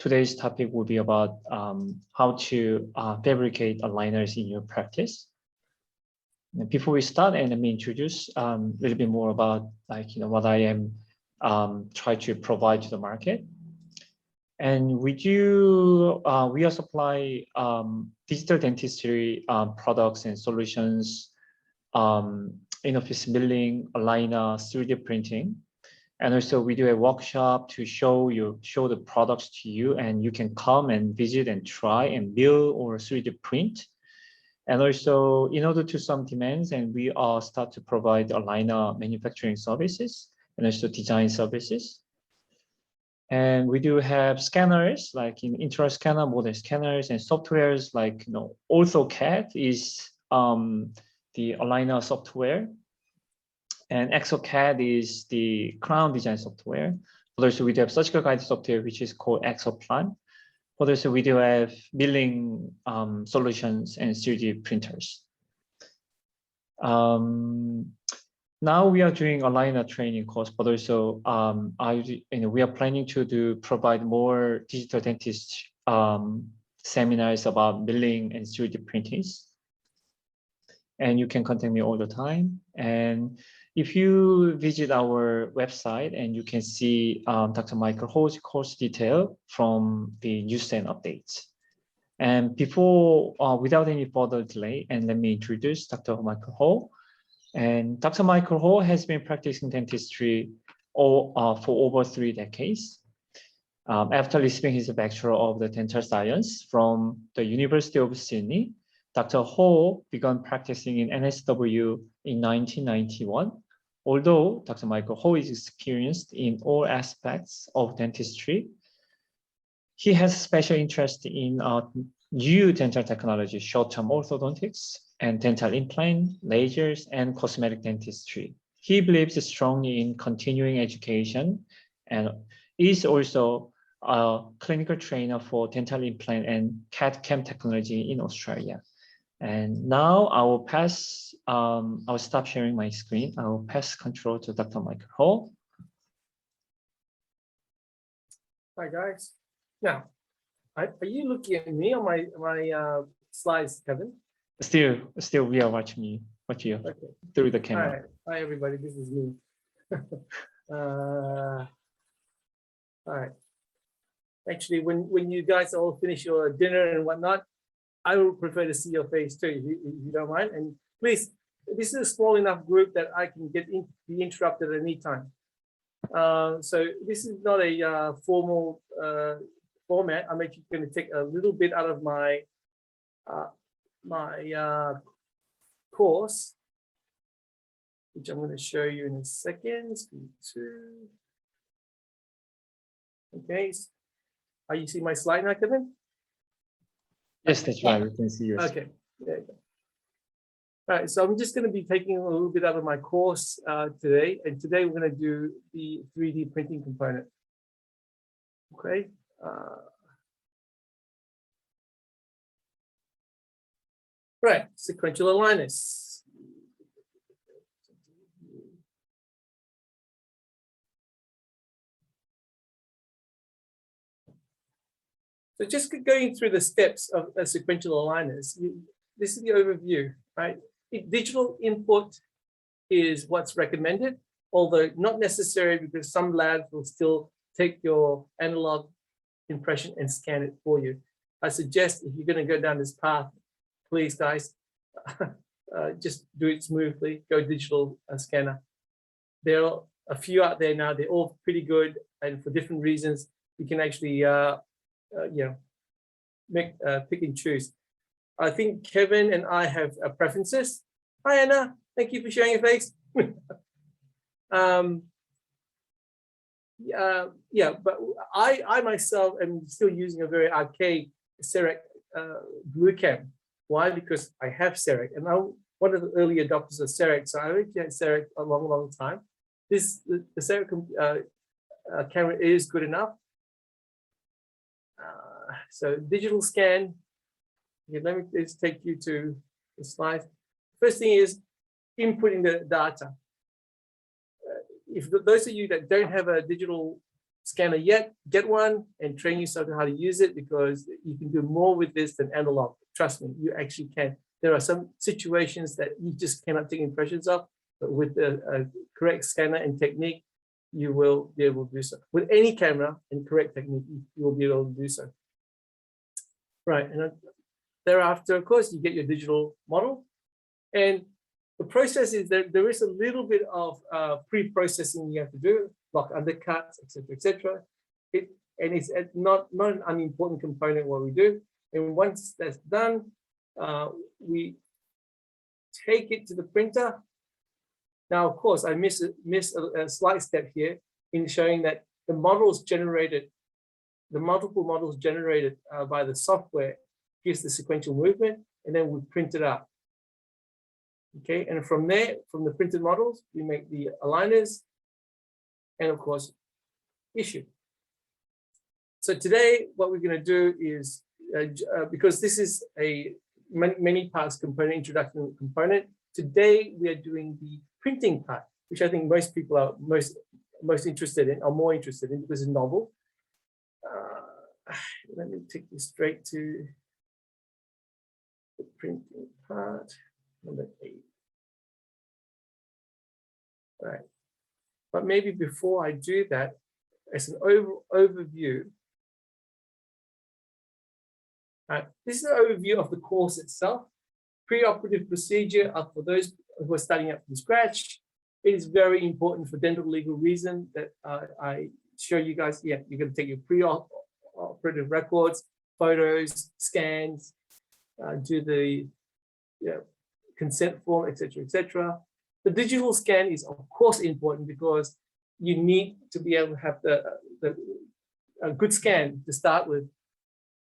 today's topic will be about how to fabricate aligners in your practice. And before we start, and let me introduce a little bit more about what I am trying to provide to the market. And we are supply digital dentistry products and solutions, in-office milling, aligner, 3D printing. And also we do a workshop to show the products to you, and you can come and visit and try and build or 3D print. And also in order to some demands, and we start to provide aligner manufacturing services and also design services. And we do have scanners like in intraoral scanner, model scanners, and softwares like AutoCAD is the aligner software. And ExoCAD is the crown design software. But also we do have surgical guide software, which is called ExoPlan. But also we do have milling solutions and 3D printers. Now we are doing aligner training course, but also we are planning to provide more digital dentist seminars about milling and 3D printings. And you can contact me all the time. And if you visit our website, and you can see Dr. Michael Ho's course detail from the news and updates. And before, without any further delay, and let me introduce Dr. Michael Ho. And Dr. Michael Ho has been practicing dentistry for over 3 decades. After receiving his Bachelor of the Dental Science from the University of Sydney, Dr. Ho began practicing in NSW in 1991. Although Dr. Michael Ho is experienced in all aspects of dentistry, he has special interest in new dental technology, short-term orthodontics, and dental implant, lasers, and cosmetic dentistry. He believes strongly in continuing education and is also a clinical trainer for dental implant and CAD/CAM technology in Australia. And now I will stop sharing my screen. I will pass control to Dr. Michael Ho. Hi guys. Now, are you looking at me on my slides, Kevin? Still, we are watching you through the camera. Hi everybody, this is me. All right. Actually, when you guys all finish your dinner and whatnot, I would prefer to see your face too, if you don't mind. And please, this is a small enough group that I can be interrupted at any time. So this is not a formal format. I'm actually going to take a little bit out of my course, which I'm going to show you in a second. Okay. Are you seeing my slide now, Kevin? Yes, that's right. We can see yours. Okay, there you go. All right, so I'm just going to be taking a little bit out of my course today, and today we're going to do the 3D printing component. Okay. Right, sequential aligners. So just going through the steps of sequential aligners, this is the overview, right? Digital input is what's recommended, although not necessary, because some labs will still take your analog impression and scan it for you. I suggest if you're going to go down this path, please guys, just do it smoothly, go digital scanner. There are a few out there now, they're all pretty good, and for different reasons, you can actually pick and choose. I think Kevin and I have preferences. Hi Anna, thank you for sharing your face. But I myself am still using a very archaic CEREC glue cam. Why? Because I have CEREC, and I'm one of the early adopters of CEREC, so I already had CEREC a long time. The CEREC camera is good enough. So digital scan. Okay, let me just take you to the slide. First thing is inputting the data. If those of you that don't have a digital scanner yet, get one and train yourself on how to use it, because you can do more with this than analog. Trust me, you actually can. There are some situations that you just cannot take impressions of, but with a correct scanner and technique, you will be able to do so. With any camera and correct technique, you will be able to do so. Right, and thereafter, of course, you get your digital model. And the process is that there is a little bit of pre-processing you have to do, block undercuts, etc. And it's not an unimportant component what we do. And once that's done, we take it to the printer. Now, of course, I miss a slight step here in showing that the models generated, the multiple models generated by the software gives the sequential movement, and then we print it out. Okay, and from there, from the printed models, we make the aligners, and of course, issue. So today, what we're going to do is, because this is a many parts component, introduction component, today we are doing the printing part, which I think most people are most interested in, or more interested in, because it's novel. Let me take this straight to the printing part, number 8. All right, but maybe before I do that, as an overview, this is an overview of the course itself. Preoperative procedure for those who are starting up from scratch. It is very important for dental legal reason that I show you guys. Yeah, you're going to take your preoperative records, photos, scans, do the consent form, etc. The digital scan is of course important because you need to be able to have a good scan to start with.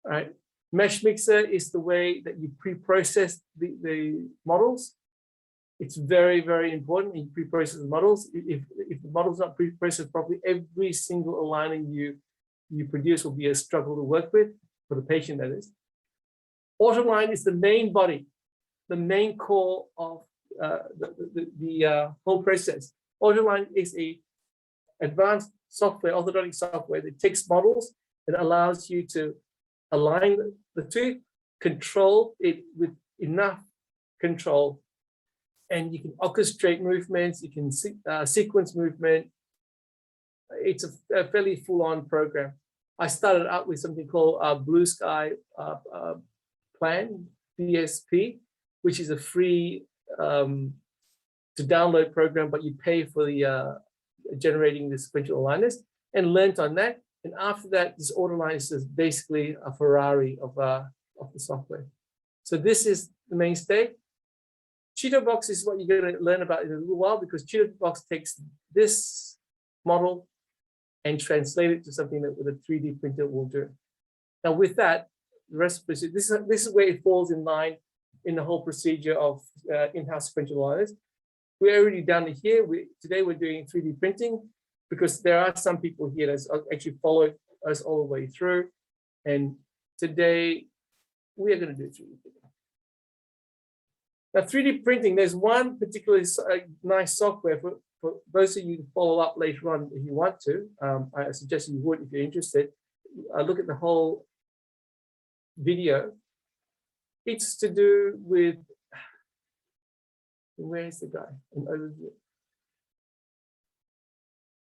All right. Mesh mixer is the way that you pre-process the models. It's very, very important you pre-process the models. If the model's not pre-processed properly, every single aligner you produce will be a struggle to work with, for the patient that is. Autolign is the main body, the main core of the whole process. Autolign is a advanced software, orthodontic software that takes models and allows you to align the tooth, control it with enough control, and you can orchestrate movements, you can sequence movement. It's a fairly full-on program. I started out with something called Blue Sky Plan, BSP, which is a free to download program, but you pay for the generating the sequential aligners, and learned on that. And after that, this Autolign is basically a Ferrari of the software. So this is the mainstay. CheetahBox is what you're going to learn about in a little while, because CheetahBox takes this model and translate it to something that with a 3D printer will do. Now with that, the rest of the procedure, this is where it falls in line in the whole procedure of in-house sequential aligners. We're already done it here. Today we're doing 3D printing, because there are some people here that actually followed us all the way through. And today we are going to do 3D printing. Now 3D printing, there's one particularly nice software for those of you to follow up later on if you want to. I suggest you would if you're interested. Look at the whole video. It's to do with, where's the guy? An overview.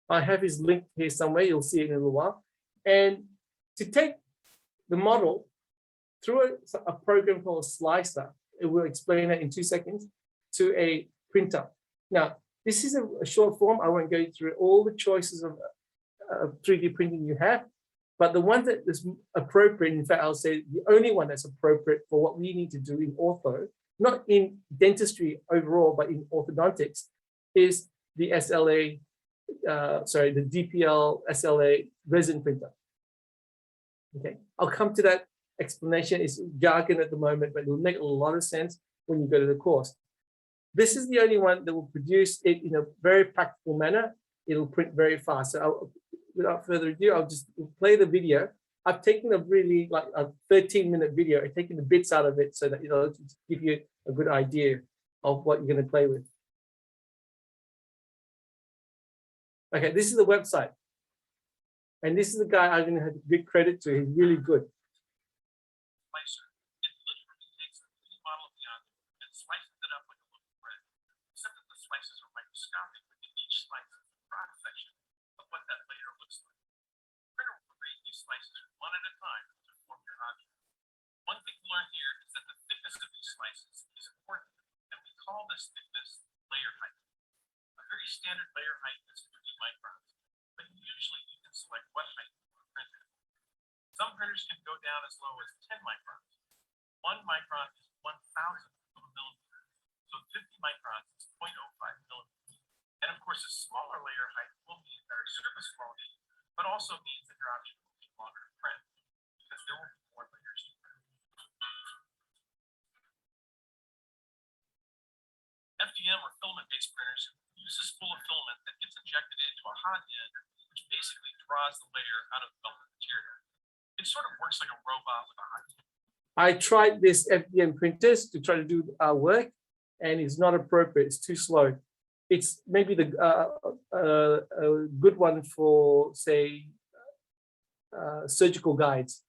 I have his link here somewhere. You'll see it in a little while. And to take the model through a program called Slicer, it will explain that in 2 seconds, to a printer. Now, this is a short form. I won't go through all the choices of 3D printing you have, but the one that is appropriate, in fact, I'll say the only one that's appropriate for what we need to do in ortho, not in dentistry overall, but in orthodontics, is the SLA. The DPL SLA resin printer. Okay, I'll come to that explanation. It's jargon at the moment, but it will make a lot of sense when you go to the course. This is the only one that will produce it in a very practical manner. It'll print very fast. So without further ado, I'll just play the video. I've taken a really like a 13-minute video and taken the bits out of it so that it'll give you a good idea of what you're going to play with. Okay, this is the website. And this is the guy I'm going to have to give credit to. He's really good. Slicer. It literally takes a 3D model of the object and slices it up like a loaf of bread. Except that the slices are microscopic, and each slice is a cross section of what that layer looks like. The printer will create these slices one at a time to form your object. One thing to learn here is that the thickness of these slices is important, and we call this thickness layer height. A very standard layer height is 50 microns, but usually you can select what height you want to print at. Some printers can go down as low as 10 microns. 1 micron is 1,000th of a millimeter, so 50 microns is 0.05 millimeters. And of course, a smaller layer height will mean better surface quality, but also means that your object will take longer to print, because there will be more layers to print. FDM or filament-based printers use a spool of filament that gets injected into a hot end, which basically draws the layer out of the filament material. It sort of works like a robot with a hot tube. I tried this FDM printers to try to do our work, and it's not appropriate. It's too slow. It's maybe a good one for, say, surgical guides.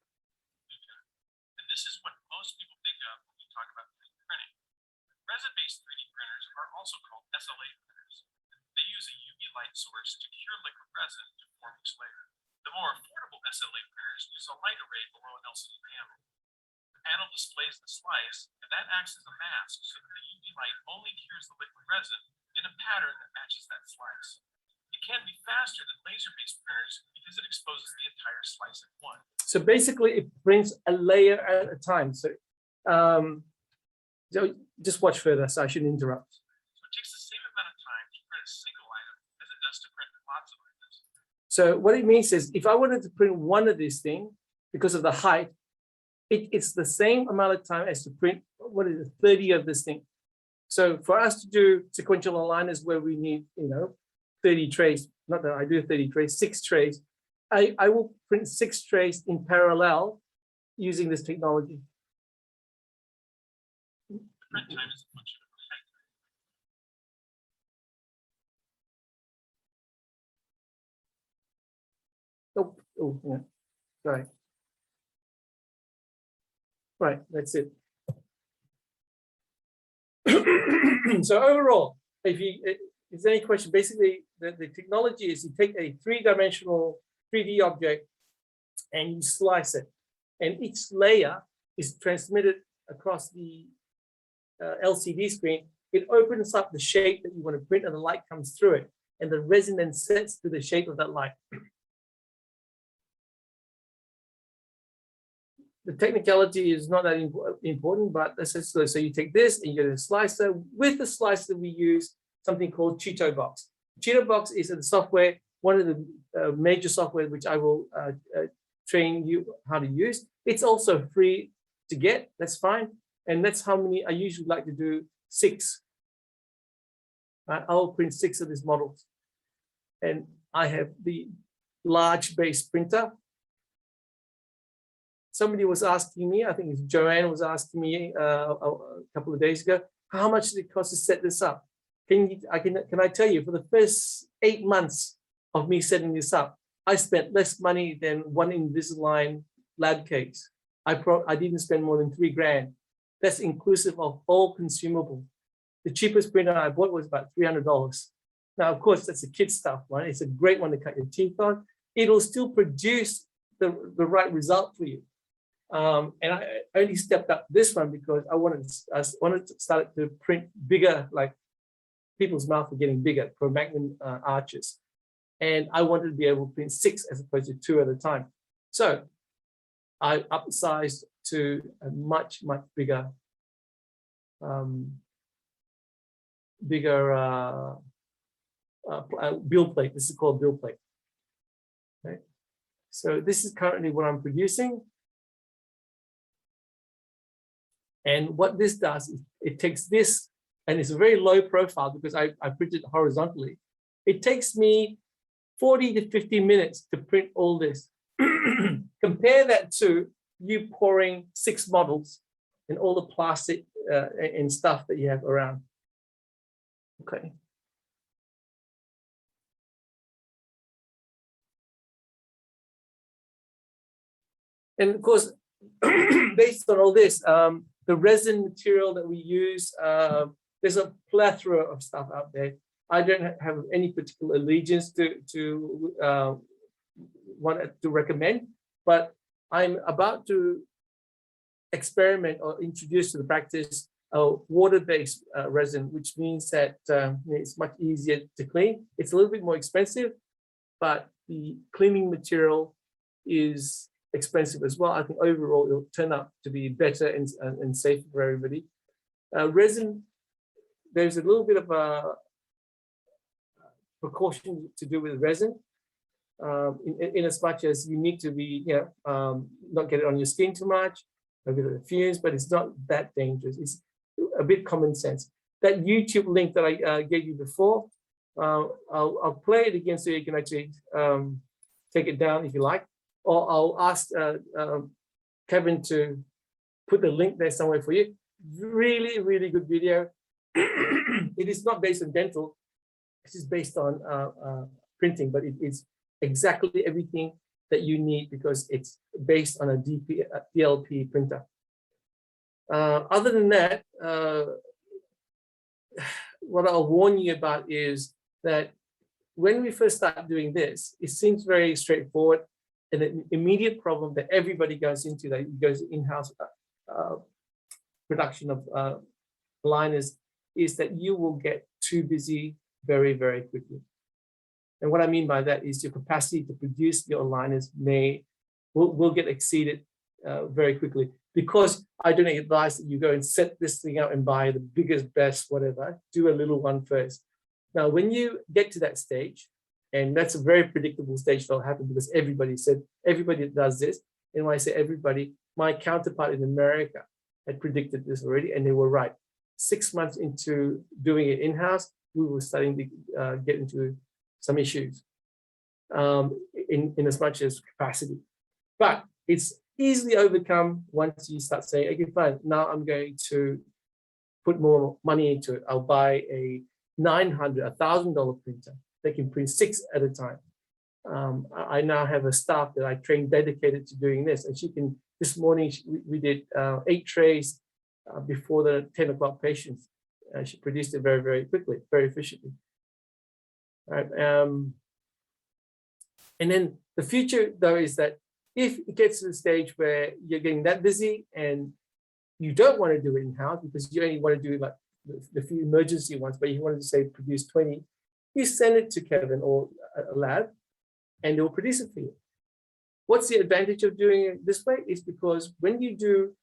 And this is what most people think of when we talk about 3D printing. Resin-based 3D printers are also called SLA printers. They use a UV light source to cure liquid resin to form each layer. The more affordable SLA printers use a light array below an LCD panel. The panel displays the slice, and that acts as a mask so that the UV light only cures the liquid resin in a pattern that matches that slice. It can be faster than laser-based printers because it exposes the entire slice at once. So basically, it prints a layer at a time. So just watch further, so I shouldn't interrupt. So it takes the same amount of time to print a single item as it does to print lots of items. So what it means is, if I wanted to print one of these things, because of the height, it's the same amount of time as to print, what is it, 30 of this thing. So for us to do sequential aligners where we need, 30 trays, not that I do 30 trays, 6 trays, I will print 6 trays in parallel using this technology. The print time is a function of the height. Oh, yeah, sorry. Right, that's it. So overall, if there's any question, basically the technology is you take a 3-dimensional 3D object and you slice it, and each layer is transmitted across the LCD screen. It opens up the shape that you want to print, and the light comes through it, and the resin then sets to the shape of that light. The technicality is not that important, but essentially, so you take this and you get a slicer. With the slicer, we use something called CheetoBox. CheetoBox is a software, one of the major software which I will train you how to use. It's also free to get, that's fine. And that's how many I usually like to do, 6. I'll print 6 of these models. And I have the large base printer. Somebody was asking me, I think it's Joanne was asking me a couple of days ago, how much did it cost to set this up? Can I tell you, for the first 8 months of me setting this up, I spent less money than one Invisalign lab case. I didn't spend more than 3 grand. That's inclusive of all consumable. The cheapest printer I bought was about $300. Now, of course, that's the kid stuff, right? It's a great one to cut your teeth on. It'll still produce the right result for you. And I only stepped up this one because I wanted to start to print bigger, like people's mouth were getting bigger, Cro-Magnon arches. And I wanted to be able to print 6 as opposed to 2 at a time. So I upsized to a much, much bigger, build plate. This is called build plate. Okay. So this is currently what I'm producing. And what this does is it takes this, and it's a very low profile because I printed horizontally. It takes me 40 to 50 minutes to print all this. Compare that to you pouring 6 models and all the plastic and stuff that you have around. Okay. And of course, based on all this, the resin material that we use, there's a plethora of stuff out there. I don't have any particular allegiance to want to recommend, but I'm about to experiment or introduce to the practice a water-based resin, which means that it's much easier to clean. It's a little bit more expensive, but the cleaning material is expensive as well. I think overall it'll turn out to be better and safer for everybody. Resin, there's a little bit of a precaution to do with resin, in as much as you need to be, not get it on your skin too much, a bit of the fumes, but it's not that dangerous. It's a bit common sense. That YouTube link that I gave you before, I'll play it again so you can actually take it down if you like, or I'll ask Kevin to put the link there somewhere for you. Really, really good video. It is not based on dental, it is based on printing, but it's exactly everything that you need because it's based on a DLP printer. Other than that, what I'll warn you about is that when we first start doing this, it seems very straightforward, and an immediate problem that everybody goes into, that goes in-house production of aligners, is that you will get too busy very, very quickly. And what I mean by that is your capacity to produce your aligners will get exceeded very quickly, because I don't advise that you go and set this thing out and buy the biggest, best, whatever. Do a little one first. Now, when you get to that stage, and that's a very predictable stage that'll happen because everybody does this. And when I say everybody, my counterpart in America had predicted this already, and they were right. 6 months into doing it in-house, we were starting to get into some issues in as much as capacity. But it's easily overcome once you start saying, okay, fine, now I'm going to put more money into it. I'll buy a $900, $1,000 printer that can print 6 at a time. I now have a staff that I train dedicated to doing this, and she can, this morning we did 8 trays before the 10 o'clock patients. She produced it very, very quickly, very efficiently. Right. And then the future, though, is that if it gets to the stage where you're getting that busy and you don't want to do it in-house because you only want to do like the few emergency ones, but you wanted to say produce 20, you send it to Kevin or a lab and they'll produce it for you. What's the advantage of doing it this way? Is because when you do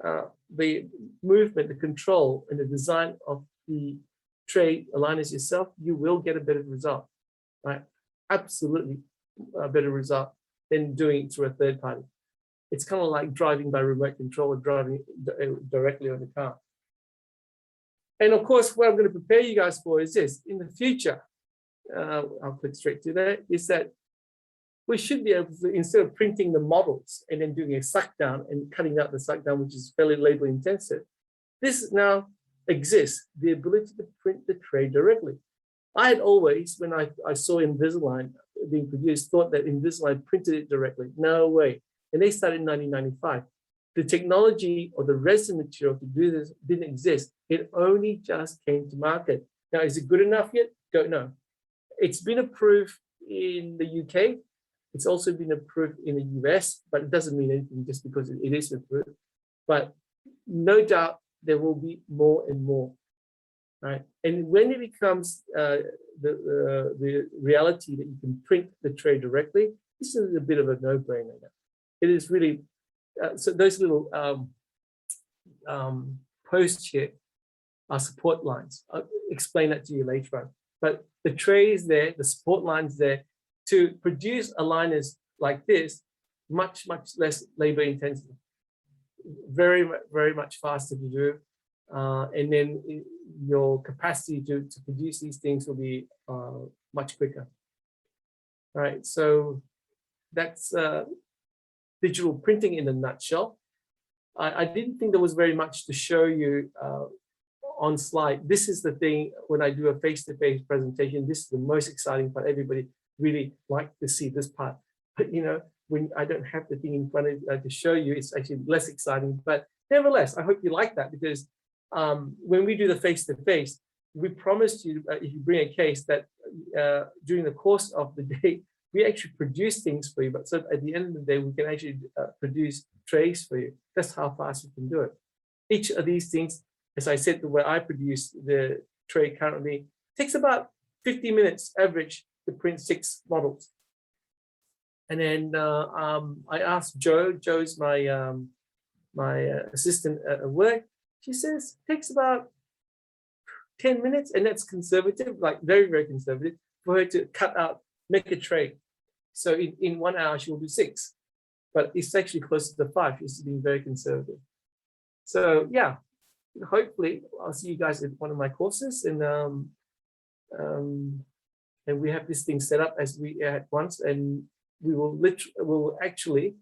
the movement, the control, and the design of the tray aligners yourself, you will get a better result, right? Absolutely a better result than doing it through a third party. It's kind of like driving by remote control or driving directly on the car. And of course, what I'm going to prepare you guys for is this. In the future, I'll click straight to that, is that we should be able to, instead of printing the models and then doing a suck down and cutting out the suck down, which is fairly labor intensive, this now exists, the ability to print the tray directly. I had always, when I saw Invisalign being produced, thought that Invisalign printed it directly. No way. And they started in 1995. The technology or the resin material to do this didn't exist. It only just came to market. Now, is it good enough yet? Don't know. It's been approved in the UK. It's also been approved in the US, but it doesn't mean anything just because it is approved. But no doubt there will be more and more, right? And when it becomes the reality that you can print the tray directly, this is a bit of a no-brainer. It is really, so those little posts here are support lines. I'll explain that to you later on. But the tray is there, the support lines there to produce aligners like this, much, much less labor intensive. Very, very much faster to do. And then your capacity to produce these things will be much quicker. All right, so that's digital printing in a nutshell. I didn't think there was very much to show you on slide. This is the thing, when I do a face-to-face presentation, this is the most exciting part. Everybody really like to see this part. But you know, when I don't have the thing in front of to show you, it's actually less exciting. But nevertheless, I hope you like that, because when we do the face-to-face, we promised you, if you bring a case, that during the course of the day, we actually produce things for you. But so at the end of the day, we can actually produce trays for you. That's how fast we can do it. Each of these things, as I said, the way I produce the tray currently, takes about 50 minutes average to print 6 models. And then I asked Jo. Jo's my my assistant at work. She says it takes about 10 minutes, and that's conservative, like very, very conservative, for her to cut out, make a tray. So in 1 hour, she will do 6, but it's actually closer to 5. She's being very conservative. So yeah, hopefully I'll see you guys at one of my courses, and we have this thing set up as we at once, and we will actually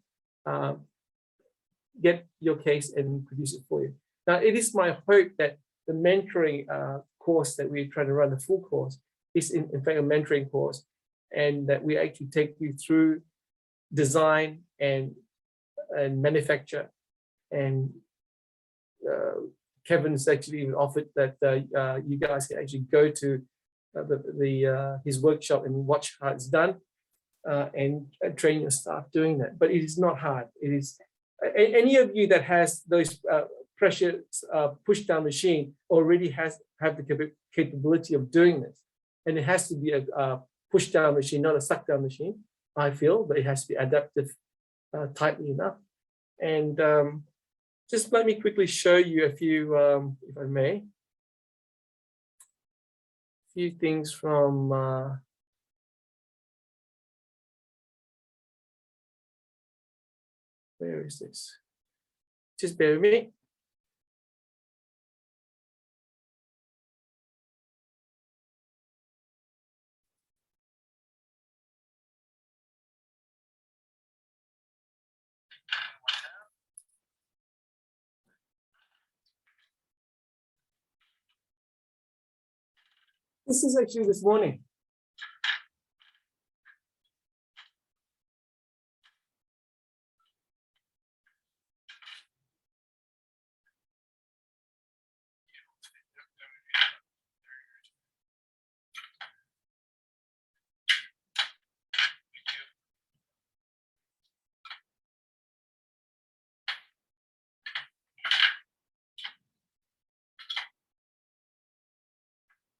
get your case and produce it for you. Now, it is my hope that the mentoring course that we're trying to run, the full course, is in fact a mentoring course, and that we actually take you through design and manufacture. And Kevin's actually even offered that you guys can actually go to his workshop and watch how it's done, and train your staff doing that. But it is not hard. It is any of you that has those pressure push down machine already have the capability of doing this, and it has to be a push down machine, not a suck down machine, I feel, but it has to be adaptive tightly enough. And just let me quickly show you a few, if I may, few things from where is this? Just bear with me. This is actually this morning.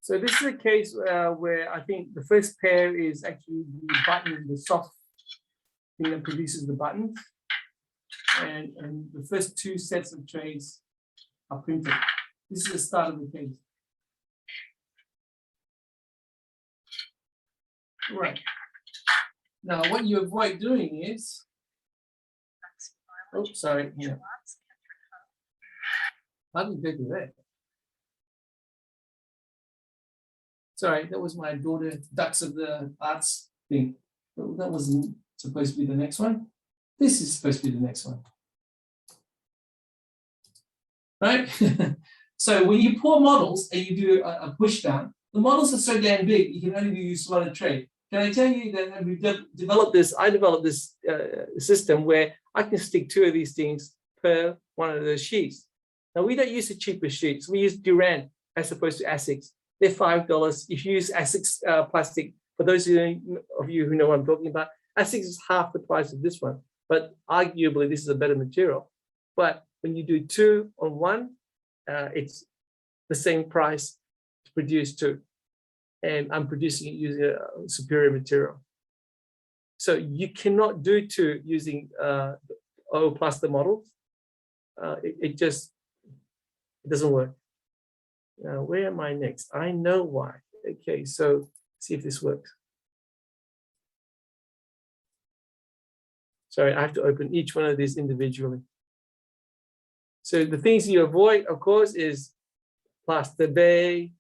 So this is a case where I think the first pair is actually the button, the soft thing that produces the buttons. And the first 2 sets of trays are printed. This is the start of the case. Right. Now what you avoid doing is, oh, sorry, yeah. How did you go to that? Sorry, that was my daughter, Ducks of the Arts thing. That wasn't supposed to be the next one. This is supposed to be the next one. Right? So when you pour models and you do a push down, the models are so damn big, you can only be used on a tray. Can I tell you that we've developed this, I developed this system where I can stick 2 of these things per one of those sheets. Now, we don't use the cheapest sheets. We use Durand as opposed to Asics. They're $5. If you use Asics plastic, for those of you who know what I'm talking about, Asics is half the price of this one, but arguably this is a better material. But when you do 2 on 1, it's the same price to produce 2. And I'm producing it using a superior material. So you cannot do 2 using oil plaster models. It just doesn't work. Now, where am I next? I know why. Okay, so see if this works. Sorry, I have to open each one of these individually. So the things you avoid, of course, is plaster bay.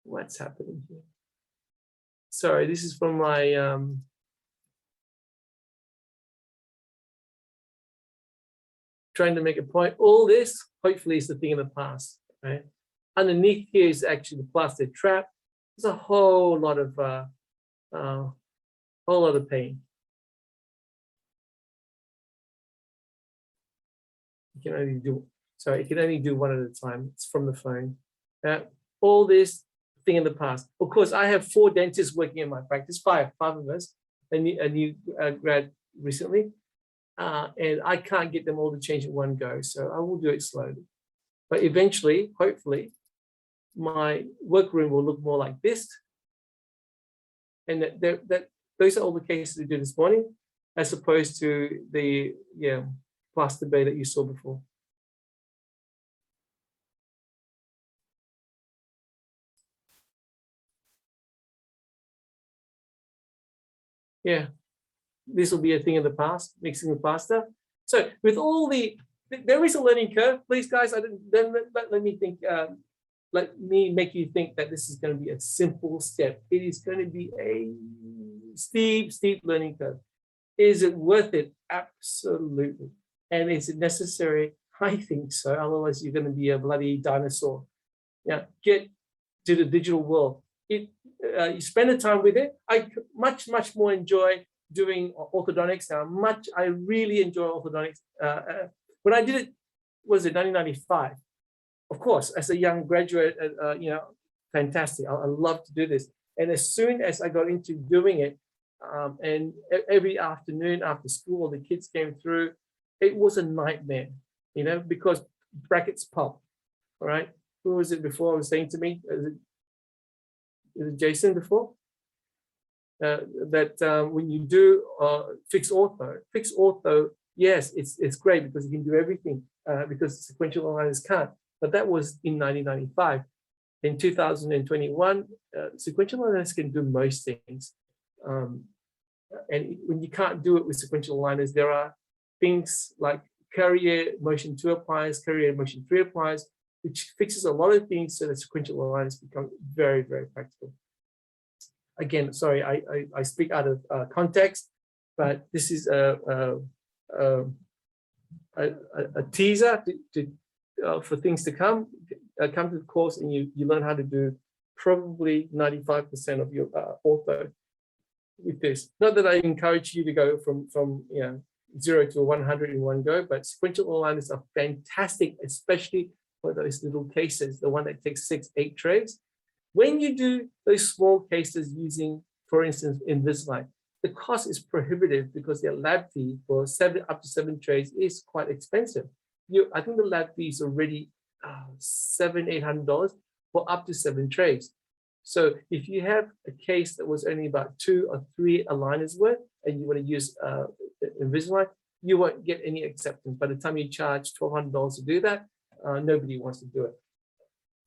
What's happening here? Sorry, this is from my trying to make a point. All this, hopefully, is the thing in the past, right? underneath here is actually the plastic trap. There's a whole lot of pain. You can only do, sorry, you can only do one at a time. It's from the phone. All this thing in the past. Of course, I have 4 dentists working in my practice, five of us, a new grad recently, and I can't get them all to change in one go. So I will do it slowly. But eventually, hopefully, my workroom will look more like this. And those are all the cases we did this morning, as opposed to the plaster bay that you saw before. Yeah, this will be a thing of the past, mixing the plaster. So with all there is a learning curve. Please, guys, let me think. Let me make you think that this is going to be a simple step. It is going to be a steep learning curve. Is it worth it? Absolutely. And is it necessary? I think so. Otherwise, you're going to be a bloody dinosaur. Yeah, get to the digital world. You spend the time with it. I much more enjoy doing orthodontics now. I really enjoy orthodontics. When I did it, was it 1995? Of course, as a young graduate, fantastic. I love to do this. And as soon as I got into doing it, and every afternoon after school, the kids came through, it was a nightmare, because brackets pop. All right. Who was it before? Was saying to me, is it Jason before? That when you do fixed ortho, yes, it's great because you can do everything because sequential aligners can't. But that was in 1995. In 2021, sequential aligners can do most things. And when you can't do it with sequential aligners, there are things like Carrier Motion 2 applies, Carrier Motion 3 applies, which fixes a lot of things so that sequential aligners become very, very practical. Again, sorry, I speak out of context, but this is a teaser for things to come. Come to the course and you learn how to do probably 95% of your ortho with this. Not that I encourage you to go from 0 to 100 in one go, but sequential aligners are fantastic, especially for those little cases, the one that takes 6-8 trays. When you do those small cases using, for instance, Invisalign, the cost is prohibitive because their lab fee for up to 7 trays is quite expensive. I think the lab fee is already $700-800 for up to 7 trays. So if you have a case that was only about 2 or 3 aligners worth, and you want to use Invisalign, you won't get any acceptance. By the time you charge $1,200 to do that, nobody wants to do it.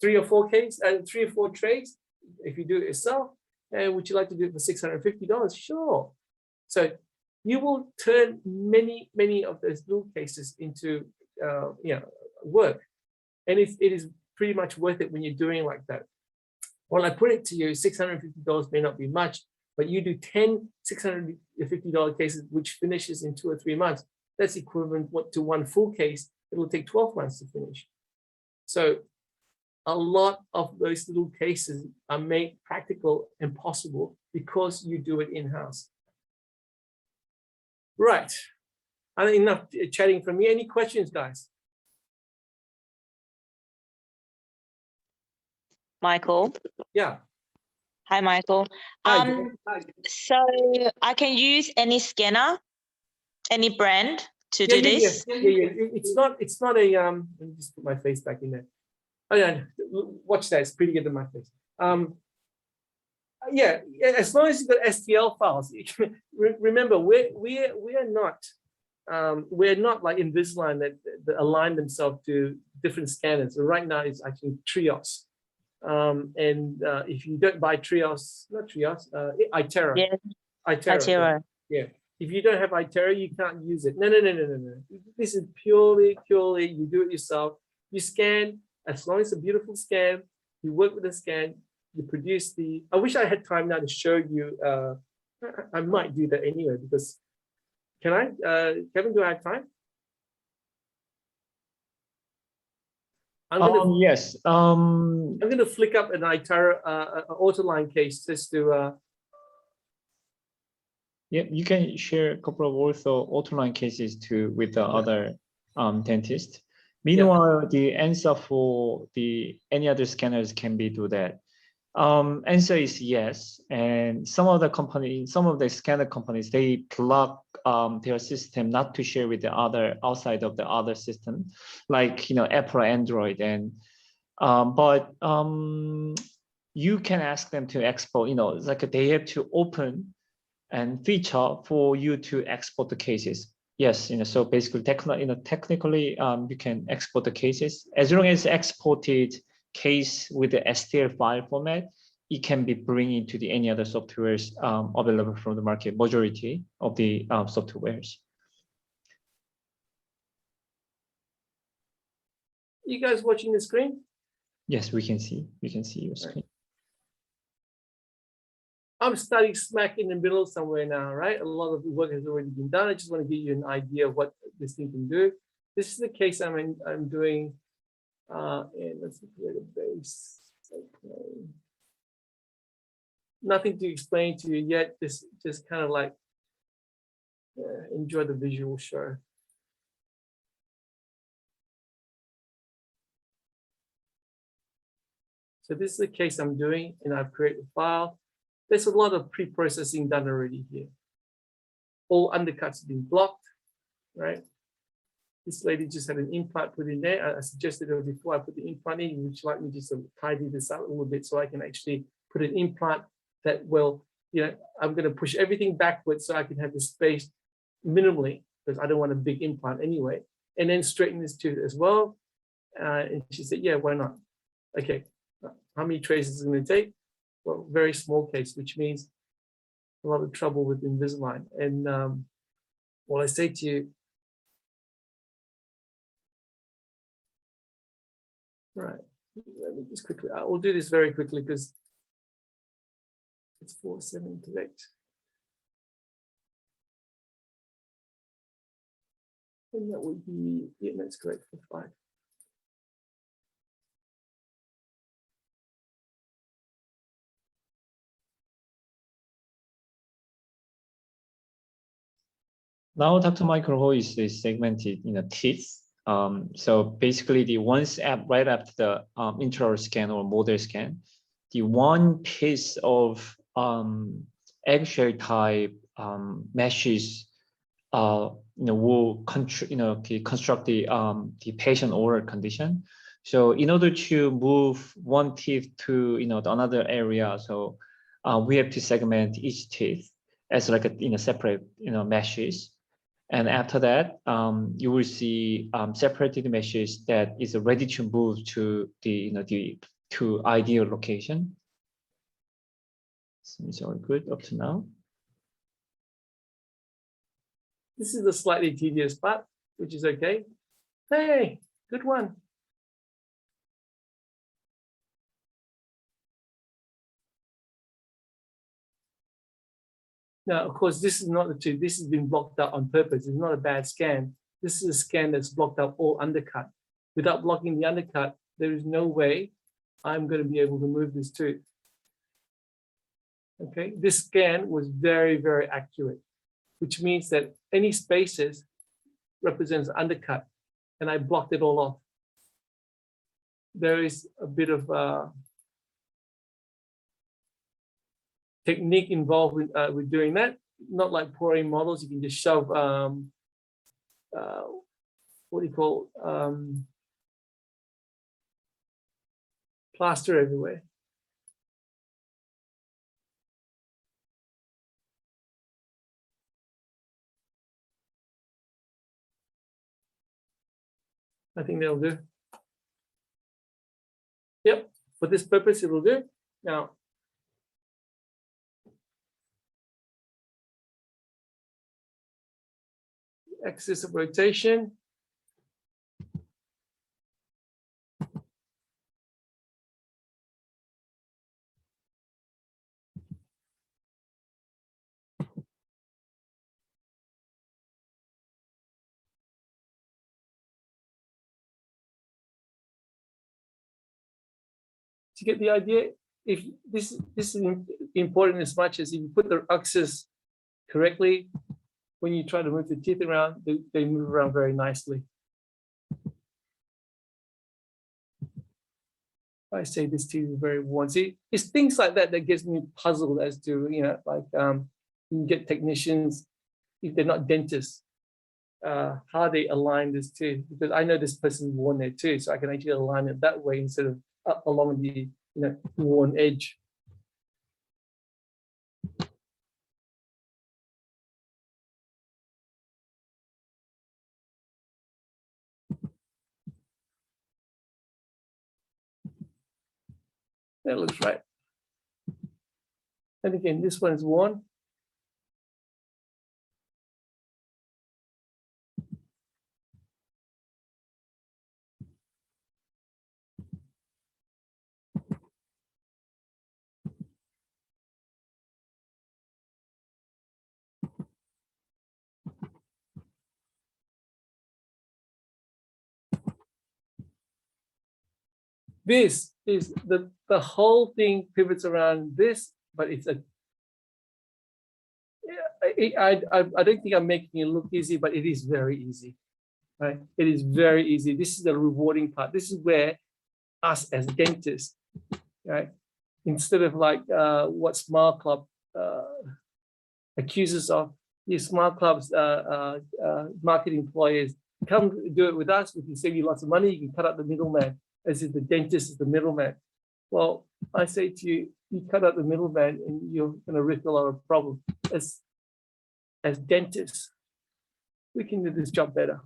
3 or 4 trays, if you do it yourself, and would you like to do it for $650? Sure. So you will turn many of those little cases into work, and it is pretty much worth it when you're doing like that. When I put it to you, $650 may not be much, but you do 10 $650 cases, which finishes in 2 or 3 months. That's equivalent to one full case. It will take 12 months to finish. So a lot of those little cases are made practical and possible because you do it in-house. Right. Enough chatting from me. Any questions, guys? Michael. Yeah. Hi, Michael. Hi. So I can use any scanner, any brand to do this? Yeah. It's not a let me just put my face back in there. Oh yeah, watch that. It's pretty good in my face. Yeah, as long as you've got STL files. Remember, we're not like Invisalign that align themselves to different scanners. So right now it's actually Trios. If you don't buy Trios, not Trios, iTero. Yes. iTero. Yeah. If you don't have iTero, you can't use it. No. This is purely you do it yourself. You scan. As long as it's a beautiful scan, you work with the scan, you produce the. I wish I had time now to show you. I might do that anyway because. Can I, Kevin? Do I have time? I'm gonna Yes. I'm gonna flick up an Autolign case just to Yeah, you can share a couple of also Autolign cases too with the other dentist. Meanwhile, the answer for the any other scanners can be do that. Answer is yes. And some of the scanner companies, they block their system not to share with the other outside of the other system, like Apple, Android, and but you can ask them to export. It's like they have to open and feature for you to export the cases. Yes, so basically, technically, you can export the cases as long as exported case with the STL file format. It can be bring into the any other softwares available from the market. Majority of the softwares. you guys watching the screen? Yes, we can see. We can see your screen. I'm starting smack in the middle somewhere now, right? A lot of the work has already been done. I just want to give you an idea of what this thing can do. This is the case I'm doing, and let's create a base. Okay. Nothing to explain to you yet. Just kind of like enjoy the visual show. So this is the case I'm doing, and I've created a file. There's a lot of pre-processing done already here. All undercuts have been blocked, right? This lady just had an implant put in there. I suggested her before I put the implant in, would you like me just to tidy this up a little bit so I can actually put an implant that will, I'm going to push everything backwards so I can have the space minimally, because I don't want a big implant anyway, and then straighten this tooth as well. And she said, yeah, why not? Okay, how many traces is it going to take? Well, very small case, which means a lot of trouble with Invisalign. And what I say to you, right, let me just quickly, I will do this very quickly because it's 4/7 correct. And that would be, yeah, that's correct for 5. Now, Dr. Michael Ho is segmented teeth. So basically, the once right after the intraoral scan or model scan, the one piece of eggshell type meshes, will construct the patient oral condition. So in order to move one teeth to another area, so we have to segment each teeth as like a separate meshes. And after that, you will see separated meshes that is ready to move to the ideal location. So it's all good up to now. This is the slightly tedious part, which is okay. Hey, good one. Now, of course, this is not the tooth. This has been blocked out on purpose. It's not a bad scan. This is a scan that's blocked out all undercut. Without blocking the undercut, there is no way I'm going to be able to move this tooth. Okay, this scan was very, very accurate, which means that any spaces represents undercut, and I blocked it all off. There is a bit of technique involved with doing that. Not like pouring models, you can just shove what do you call plaster everywhere. I think that'll do. Yep, for this purpose, it will do. Now, axis of rotation. to get the idea? If this is important as much as if you put the axis correctly, when you try to move the teeth around, they move around very nicely. I say this tooth is very worn. See, it's things like that that gets me puzzled as to, you know, like you can get technicians, if they're not dentists, how they align this tooth, because I know this person's worn their tooth, so I can actually align it that way instead of up along the, you know, worn edge. That looks right. And again, this one's worn. This is the whole thing pivots around this, but it's a, I don't think I'm making it look easy, but it is very easy, right? It is very easy. This is the rewarding part. This is where us as dentists, right? Instead of like what Smile Club accuses of, these Smile Club's marketing employers, come do it with us. We can save you lots of money. You can cut out the middleman, as if the dentist is the middleman. Well, I say to you, you cut out the middleman and you're going to risk a lot of problems. As dentists, we can do this job better.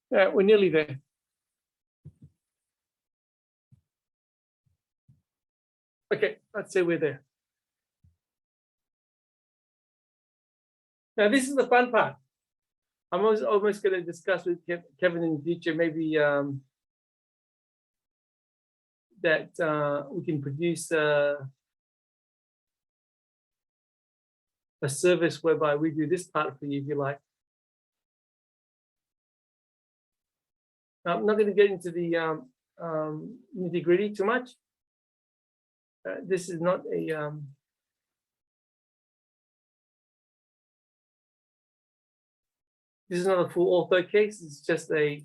Yeah, we're nearly there. Okay, let's say we're there. Now, this is the fun part. I'm almost going to discuss with Kevin in the future, maybe that we can produce a service whereby we do this part for you, if you like. Now, I'm not going to get into the nitty-gritty too much. This is not a this is not a full ortho case. It's just a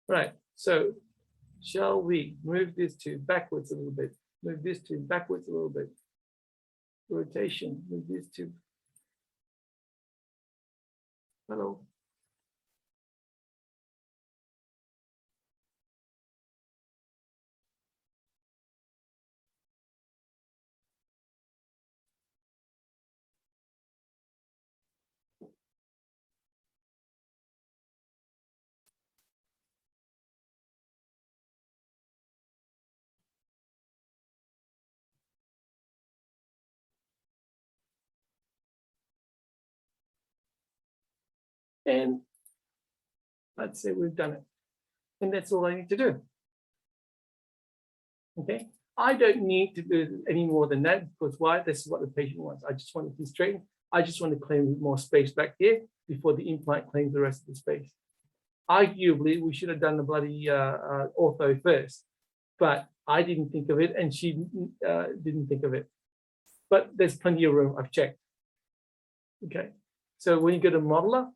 right. So shall we move this to backwards a little bit? Move this to backwards a little bit. Rotation. Move this to. Hello. And let's say we've done it. And that's all I need to do. Okay. I don't need to do any more than that, because why? This is what the patient wants. I just want to be straight. I just want to claim more space back here before the implant claims the rest of the space. Arguably, we should have done the bloody ortho first, but I didn't think of it, and she didn't think of it. But there's plenty of room. I've checked. Okay. So when you go to modeler,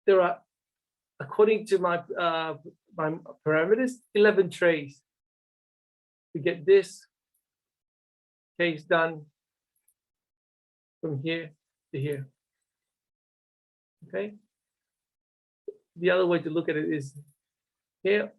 there are, according to my my parameters, 11 trays to get this case done from here to here. Okay. The other way to look at it is here.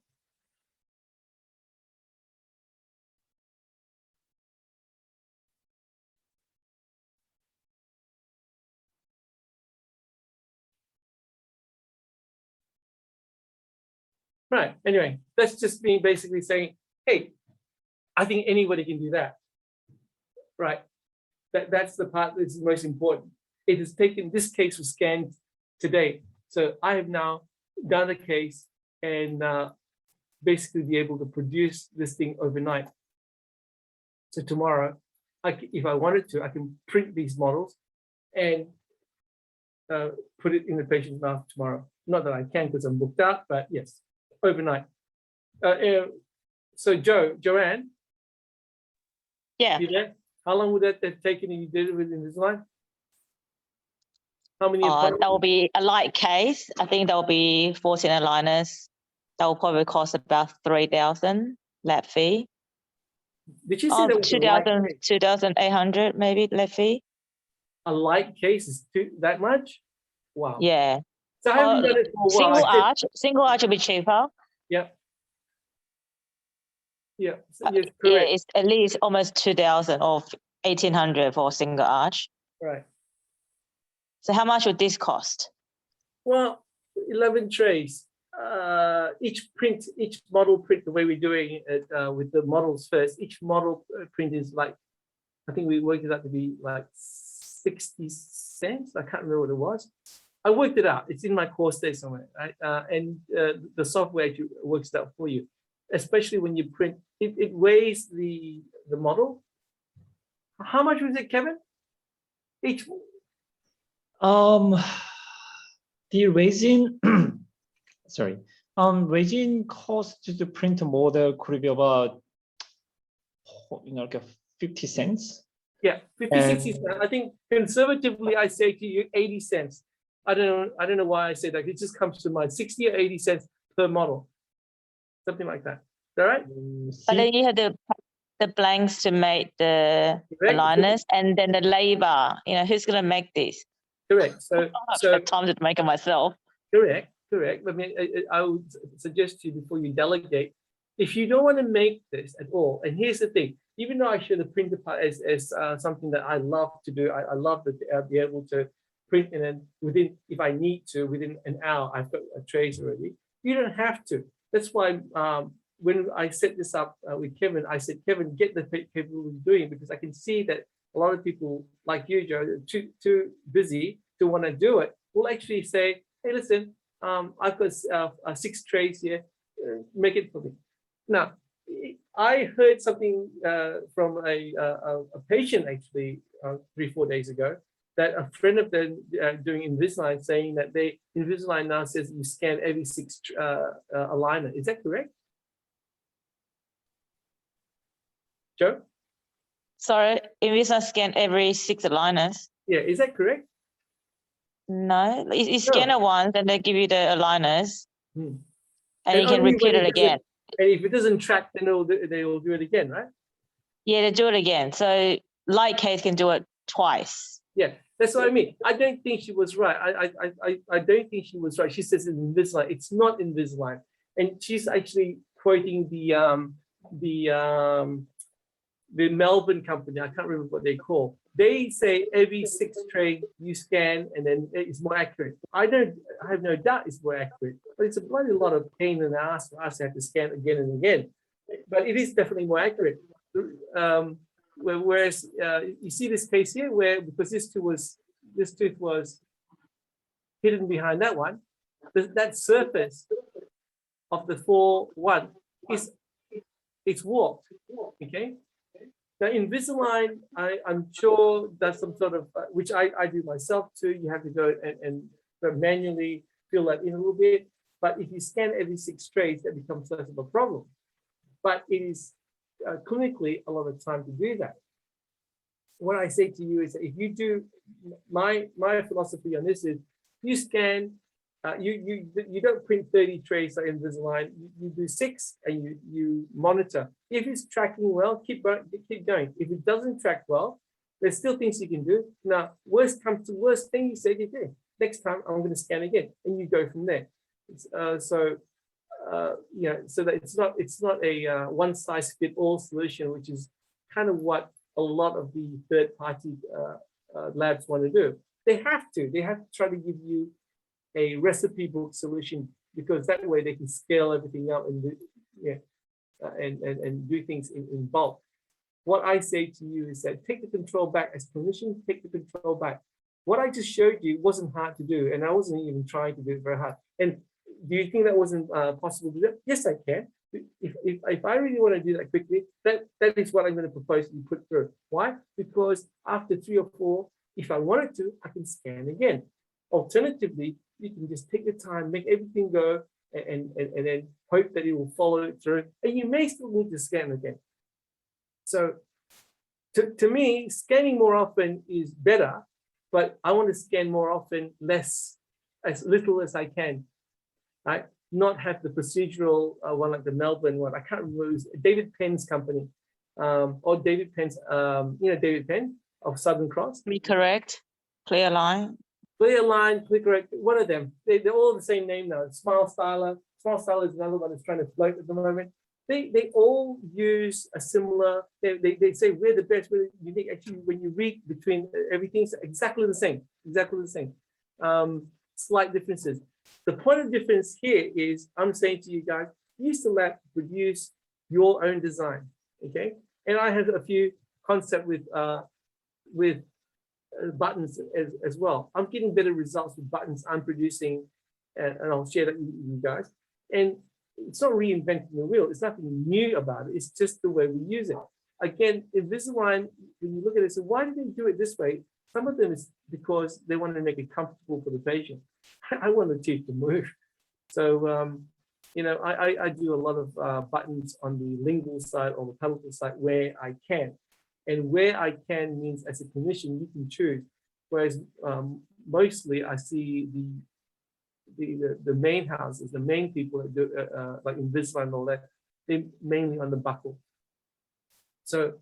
Right. Anyway, that's just me basically saying, hey, I think anybody can do that, right? That's the part that's most important. It has taken, this case was scanned today. So I have now done a case and basically be able to produce this thing overnight. So tomorrow, if I wanted to, I can print these models and put it in the patient's mouth tomorrow. Not that I can because I'm booked out, but yes, overnight. So Joanne, Yeah. you there? How long would that have taken if you did it within Invisalign? How many? That will be a light case. I think that will be 14 aligners. That will probably cost about 3,000 lab fee. Did you say that was a light 2,000, case? 2,800 maybe lab fee. A light case is that much? Wow. Yeah. So I haven't done it for a while. Single arch will be cheaper. Yeah. Yeah. So Yeah, yes, correct. it's at least almost 2,000 or 1,800 for a single arch. Right. So how much would this cost? Well, 11 trays. Each model print, the way we're doing it with the models first, each model print is like, I think we worked it out to be like 60 cents. I can't remember what it was. I worked it out. It's in my course there somewhere, right? And the software actually works it out for you, especially when you print. It weighs the model. How much was it, Kevin? Each. The resin, sorry, resin cost to print a model could be about, like 50 cents. Yeah, 50, 60 cents. I think conservatively, I say to you 80 cents. I don't know why I say that. It just comes to mind, 60 or 80 cents per model, something like that. Is that right? But then you have the blanks to make the Correct. aligners, and then the labor. Who's going to make this? Correct. So I have time to make it myself. correct. I mean, I would suggest to you before you delegate, if you don't want to make this at all, and here's the thing, even though I show the printer part as something that I love to do, I love to be able to print and then within, if I need to, within an hour, I've got a trace already. You don't have to. That's why when I set this up with Kevin, I said, Kevin, get the capability of doing it, because I can see that a lot of people like you, Joe, are too busy to want to do it. Will actually say, hey, listen, I've got 6 trays here, make it for me. Now, I heard something from a patient actually 3-4 days ago, that a friend of them doing Invisalign, saying that Invisalign now says you scan every 6 aligner. Is that correct? Joe? Sorry, Invisalign scan every 6 aligners. Yeah, is that correct? No, you scan it once and they give you the aligners, and you can only repeat when it again. And if it doesn't track, then they will do it again, right? Yeah, they do it again. So light case can do it twice. Yeah, that's what I mean. I don't think she was right. I don't think she was right. She says it's Invisalign. It's not Invisalign, and she's actually quoting the Melbourne company. I can't remember what they call. They say every 6 tray you scan, and then it's more accurate. I have no doubt it's more accurate, but it's a bloody lot of pain in the ass for us to have to scan again and again. But it is definitely more accurate. Whereas you see this case here, where because this tooth was hidden behind that one, that surface of the 4-1 it's warped. Okay. Now, Invisalign, I'm sure that's some sort of, which I do myself too. You have to go and manually fill that in a little bit. But if you scan every 6 trays, that becomes less of a problem. But it is clinically a lot of time to do that. What I say to you is that if you do, my philosophy on this is, you scan, you don't print 30 trays like Invisalign. You do 6 and you monitor. If it's tracking well, keep going. If it doesn't track well, there's still things you can do. Now, worst comes to worst thing, you say, okay, next time I'm going to scan again, and you go from there. So that it's not a one-size-fits-all solution, which is kind of what a lot of the third-party labs want to do. They have to try to give you a recipe book solution, because that way they can scale everything up and and do things in bulk. What I say to you is that take the control back. As clinicians, take the control back. What I just showed you wasn't hard to do, and I wasn't even trying to do it very hard. And do you think that wasn't possible to do? Yes, I can. If I really want to do that quickly, that is what I'm going to propose to be put through. Why? Because after 3 or 4, if I wanted to, I can scan again. Alternatively, you can just take the time, make everything go, and then hope that it will follow it through. And you may still need to scan again. So to me, scanning more often is better, but I want to scan more often, as little as I can, right? Not have the procedural one like the Melbourne one. I can't remember, it was David Penn's company, or David Penn's, David Penn of Southern Cross. Be correct. Clear line. Clear line, click correct. One of them. They're all the same name now. Smile Styler. Smile Styler is another one that's trying to float at the moment. They all use a similar. They say we're the best. We're unique. Actually, when you read between everything's exactly the same. Exactly the same. Slight differences. The point of difference here is I'm saying to you guys, use the lab to produce your own design. Okay, and I have a few concepts with buttons as well. I'm getting better results with buttons I'm producing, and I'll share that with you guys. And it's not reinventing the wheel. It's nothing new about it. It's just the way we use it. Again, Invisalign, when you look at it, so why do they do it this way? Some of them is because they want to make it comfortable for the patient. I want the teeth to move. So, I do a lot of buttons on the lingual side or the palatal side where I can. And where I can means as a clinician, you can choose. Whereas mostly I see the main houses, the main people that do like Invisalign and all that, they're mainly on the buccal. So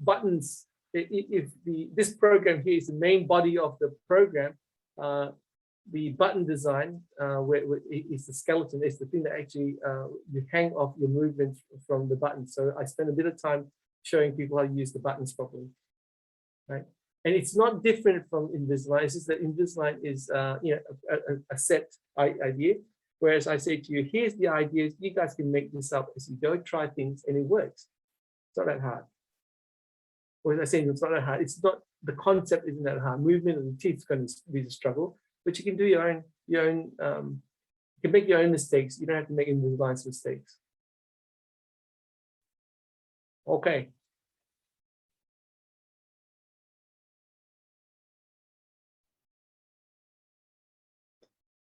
buttons, if this program here is the main body of the program, the button design, where it's the skeleton, it's the thing that actually you hang off your movements from the button. So I spend a bit of time showing people how to use the buttons properly, right? And it's not different from Invisalign. It's just that Invisalign is a set idea, whereas I say to you, here's the ideas. You guys can make this up as you go, try things, and it works. It's not that hard. Or as I say, it's not that hard. It's not, the concept isn't that hard. Movement of the teeth is going to be the struggle, but you can do your own. You can make your own mistakes. You don't have to make Invisalign's mistakes. Okay.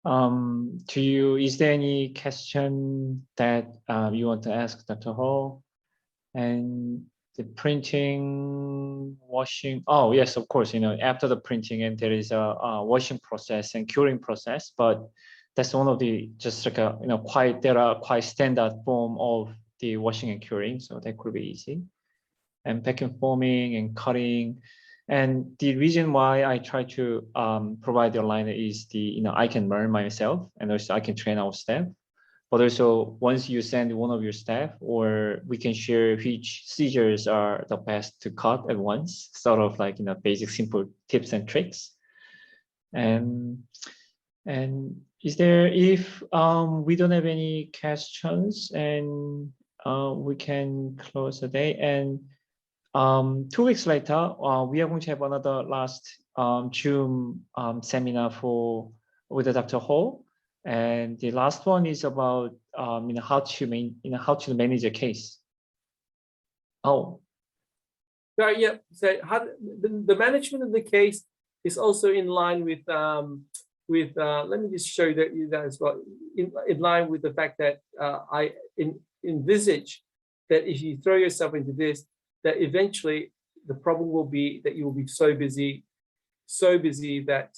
To you, is there any question that you want to ask Dr. Ho? And the printing, washing. Oh yes, of course. After the printing, and there is a washing process and curing process. But that's one of the just like a there are quite standard form of the washing and curing, so that could be easy. And packing, forming, and cutting. And the reason why I try to provide the aligner is I can learn myself, and also I can train our staff. But also once you send one of your staff, or we can share which scissors are the best to cut at once, sort of like basic simple tips and tricks. And is there, if we don't have any questions, and we can close the day. And 2 weeks later, we are going to have another last Zoom seminar with Dr. Ho, and the last one is about how to manage a case. Oh, so yeah. So how the management of the case is also in line with let me just show you that as well. In line with the fact that I envisage that if you throw yourself into this, that eventually the problem will be that you will be so busy that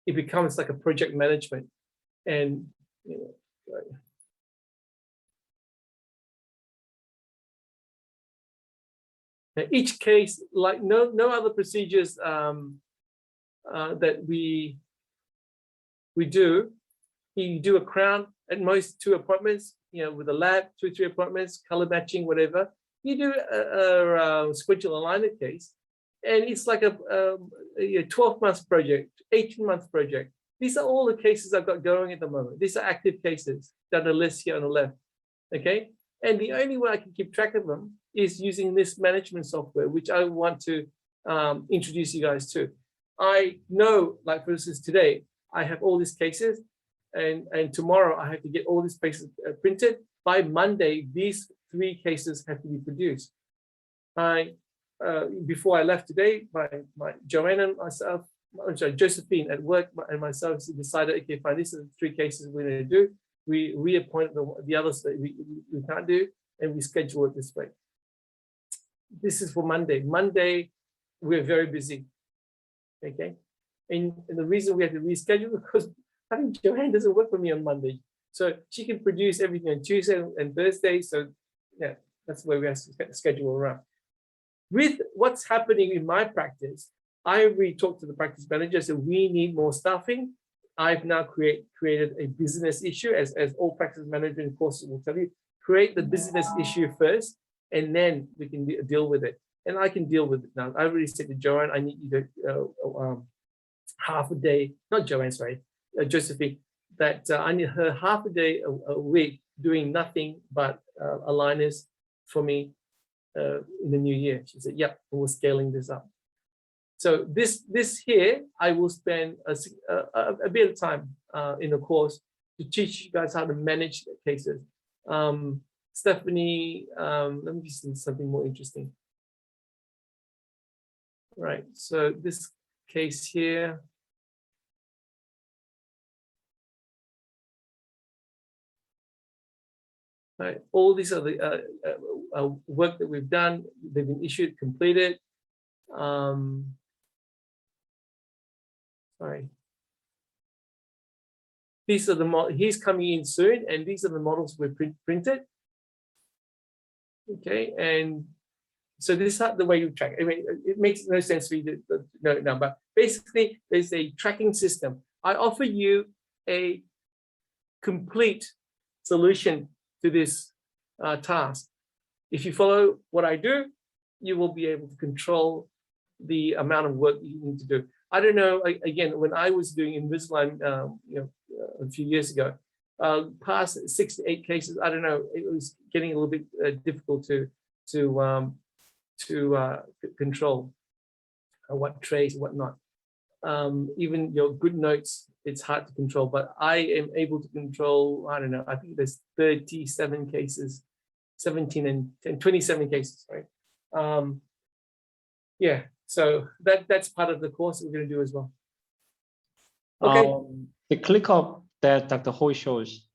it becomes like a project management. And now each case, like no other procedures that we do, you do a crown at most 2 appointments, with a lab, 2-3 appointments, color matching, whatever. You do a sequential aligner case, and it's like a 12-month project, 18-month project. These are all the cases I've got going at the moment. These are active cases that are listed here on the left. Okay. And the only way I can keep track of them is using this management software, which I want to introduce you guys to. I know, like for instance, today, I have all these cases, and tomorrow I have to get all these cases printed. By Monday, these 3 cases have to be produced. Before I left today, my Joanne and myself, I'm sorry, Josephine at work and myself decided, okay, fine, these are the 3 cases we're going to do. We reappoint the others that we can't do, and we schedule it this way. This is for Monday. Monday, we're very busy. Okay. And the reason we have to reschedule because I think Joanne doesn't work for me on Monday. So she can produce everything on Tuesday and Thursday. So yeah, that's where we have to schedule around. With what's happening in my practice, I already talked to the practice manager, so we need more staffing. I've now created a business issue, as all practice management courses will tell you, create the business issue first, and then we can deal with it. And I can deal with it now. I already said to Joanne, I need you to half a day, not Joanne, sorry, Josephine, that I need her half a day a week doing nothing but aligners for me in the new year. She said, yep, we're scaling this up. So this here, I will spend a bit of time in the course to teach you guys how to manage the cases. Stephanie, let me just do something more interesting. Right, so this case here. Right, all these are the work that we've done. They've been issued, completed. Sorry. These are the models. He's coming in soon, and these are the models we've printed. Okay, and so this is the way you track. I mean, it makes no sense for you to know it now, but basically, there's a tracking system. I offer you a complete solution to this task. If you follow what I do, you will be able to control the amount of work you need to do. I don't know, again, when I was doing Invisalign a few years ago, past 6 to 8 cases, I don't know, it was getting a little bit difficult to control what trays, what not. Even your good notes, it's hard to control, but I am able to control, I don't know, I think there's 37 cases, 17 and 27 cases, right? Yeah, so that's part of the course we're going to do as well. Okay. The ClickUp that Dr. Ho shows,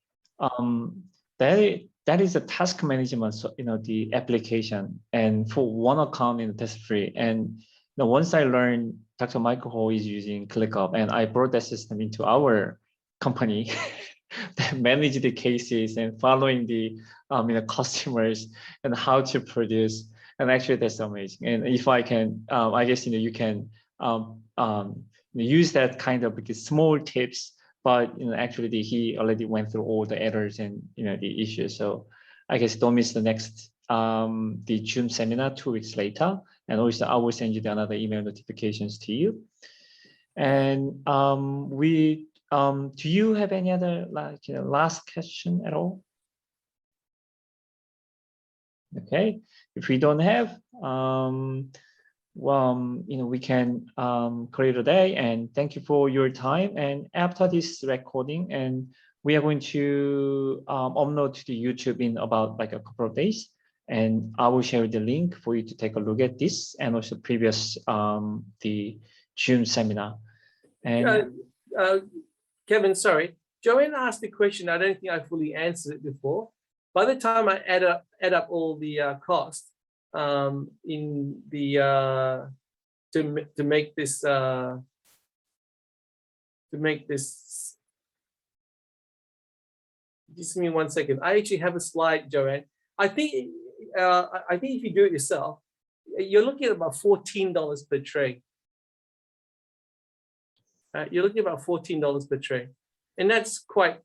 that is a task management, so, the application, and for one account in the test free. And once I learned Dr. Michael Ho is using ClickUp, and I brought that system into our company that manage the cases and following the customers and how to produce. And actually, that's amazing. And if I can, I guess you can use that kind of small tips. But actually, he already went through all the errors and the issues. So I guess don't miss the next the June seminar 2 weeks later. And also, I will send you another email notifications to you. And do you have any other last question at all? Okay, if we don't have, we can clear the day, and thank you for your time. And after this recording, and we are going to upload to the YouTube in about a couple of days, and I will share the link for you to take a look at this and also previous the June seminar. And Kevin, sorry, Joanne asked the question. I don't think I fully answered it before. By the time I add up all the costs in the to make this just give me 1 second. I actually have a slide, Joanne. I think if you do it yourself, you're looking at about $14 per tray. You're looking at about $14 per tray, and that's quite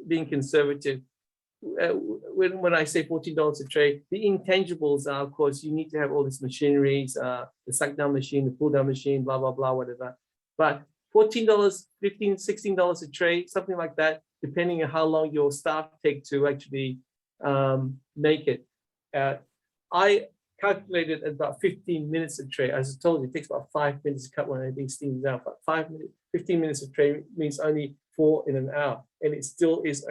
being conservative. When I say $14 a tray, the intangibles are, of course, you need to have all these machineries, the suck down machine, the pull down machine, blah, blah, blah, whatever. But $14, $15, $16 a tray, something like that, depending on how long your staff take to actually make it. I calculated at about 15 minutes a tray. As I told you, it takes about 5 minutes to cut one of these steams out. But 15 minutes a tray means only 4 in an hour, and it still is.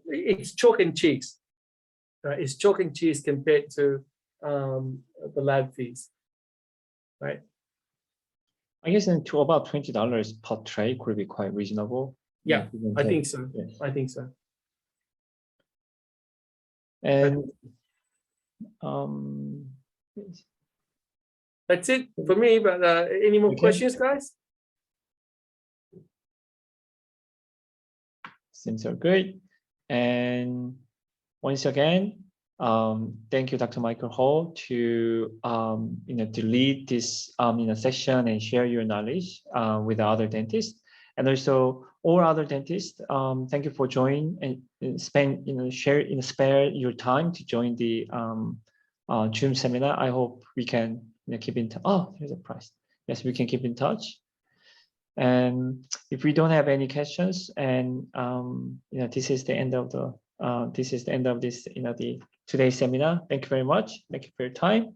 It's chalk and cheese. It's chalk and cheese compared to the lab fees, right? I guess to about $20 per tray could be quite reasonable. Yeah, give and I take. think so. Yes. I think so. And That's it for me. But any more Okay. questions, guys? Seems are great. And once again, thank you, Dr. Michael Hall, to to lead this session and share your knowledge with the other dentists, and also all other dentists. Thank you for joining and spare your time to join the Zoom seminar. I hope we can keep in touch. Oh, here's a prize. Yes, we can keep in touch. And if we don't have any questions, and this is the end of the this is the end of this the today's seminar. Thank you very much. Thank you for your time.